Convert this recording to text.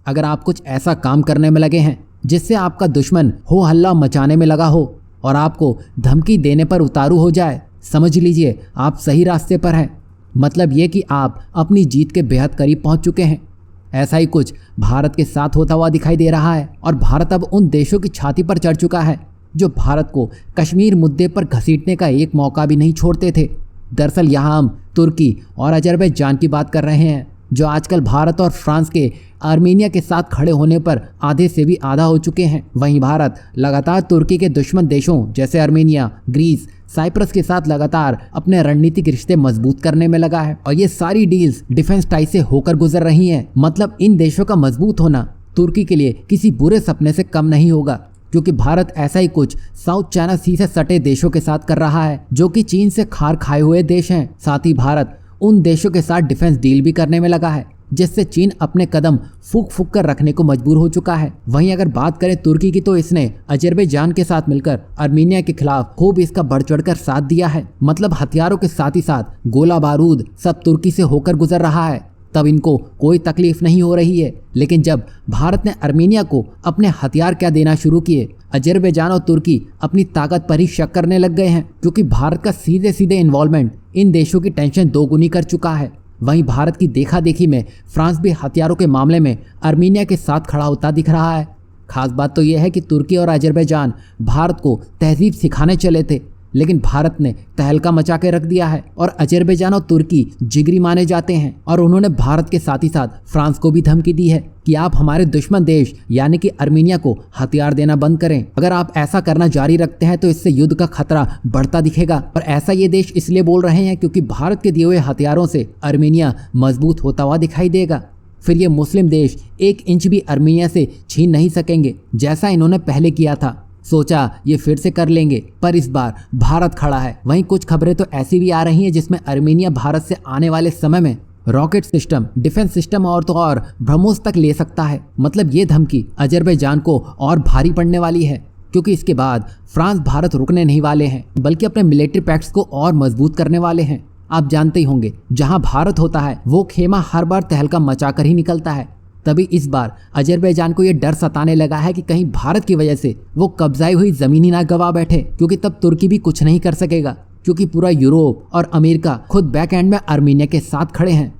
अगर आप कुछ ऐसा काम करने में लगे हैं जिससे आपका दुश्मन हो हल्ला मचाने में लगा हो और आपको धमकी देने पर उतारू हो जाए, समझ लीजिए आप सही रास्ते पर हैं। मतलब ये कि आप अपनी जीत के बेहद करीब पहुंच चुके हैं। ऐसा ही कुछ भारत के साथ होता हुआ दिखाई दे रहा है और भारत अब उन देशों की छाती पर चढ़ चुका है जो भारत को कश्मीर मुद्दे पर घसीटने का एक मौका भी नहीं छोड़ते थे। दरअसल यहाँ हम तुर्की और अजरबैजान की बात कर रहे हैं, जो आजकल भारत और फ्रांस के आर्मीनिया के साथ खड़े होने पर आधे से भी आधा हो चुके हैं। वहीं भारत लगातार तुर्की के दुश्मन देशों जैसे आर्मीनिया, ग्रीस, साइप्रस के साथ लगातार अपने रणनीतिक रिश्ते मजबूत करने में लगा है और ये सारी डील्स डिफेंस टाई से होकर गुजर रही हैं। मतलब इन देशों का मजबूत होना तुर्की के लिए किसी बुरे सपने से कम नहीं होगा, क्योंकि भारत ऐसा ही कुछ साउथ चाइना सी से सटे देशों के साथ कर रहा है जो कि चीन से खार खाए हुए देश हैं। साथ ही भारत उन देशों के साथ डिफेंस डील भी करने में लगा है जिससे चीन अपने कदम फूक फूक कर रखने को मजबूर हो चुका है। वहीं अगर बात करें तुर्की की, तो इसने अजरबैजान के साथ मिलकर आर्मीनिया के खिलाफ खूब इसका बढ़ चढ़कर साथ दिया है। मतलब हथियारों के साथ ही साथ गोला बारूद सब तुर्की से होकर गुजर रहा है, तब इनको कोई तकलीफ नहीं हो रही है। लेकिन जब भारत ने आर्मीनिया को अपने हथियार क्या देना शुरू किए, अजरबैजान और तुर्की अपनी ताकत पर ही शक करने लग गए हैं, क्योंकि भारत का सीधे सीधे इन्वॉल्वमेंट इन देशों की टेंशन दोगुनी कर चुका है। वहीं भारत की देखा देखी में फ्रांस भी हथियारों के मामले में आर्मीनिया के साथ खड़ा होता दिख रहा है। खास बात तो यह है कि तुर्की और अजरबैजान भारत को तहजीब सिखाने चले थे, लेकिन भारत ने तहलका मचा के रख दिया है और अजरबैजान और तुर्की जिगरी माने जाते हैं और उन्होंने भारत के साथ ही साथ फ्रांस को भी धमकी दी है कि आप हमारे दुश्मन देश यानी कि आर्मीनिया को हथियार देना बंद करें। अगर आप ऐसा करना जारी रखते हैं तो इससे युद्ध का खतरा बढ़ता दिखेगा। और ऐसा ये देश इसलिए बोल रहे हैं क्योंकि भारत के दिए हुए हथियारों से आर्मीनिया मजबूत होता हुआ दिखाई देगा। फिर ये मुस्लिम देश 1 इंच भी आर्मीनिया से छीन नहीं सकेंगे, जैसा इन्होंने पहले किया था। सोचा ये फिर से कर लेंगे, पर इस बार भारत खड़ा है। वहीं कुछ खबरें तो ऐसी भी आ रही हैं जिसमें आर्मीनिया भारत से आने वाले समय में रॉकेट सिस्टम, डिफेंस सिस्टम और तो और ब्रह्मोस तक ले सकता है। मतलब ये धमकी अजरबैजान को और भारी पड़ने वाली है, क्योंकि इसके बाद फ्रांस भारत रुकने नहीं वाले हैं, बल्कि अपने मिलिट्री पैक्ट्स को और मजबूत करने वाले हैं। आप जानते ही होंगे, जहां भारत होता है वो खेमा हर बार तहलका मचाकर ही निकलता है। तभी इस बार अजरबैजान को यह डर सताने लगा है कि कहीं भारत की वजह से वो कब्जाई हुई जमीन ही ना गवा बैठे, क्योंकि तब तुर्की भी कुछ नहीं कर सकेगा, क्योंकि पूरा यूरोप और अमेरिका खुद बैक एंड में आर्मीनिया के साथ खड़े हैं।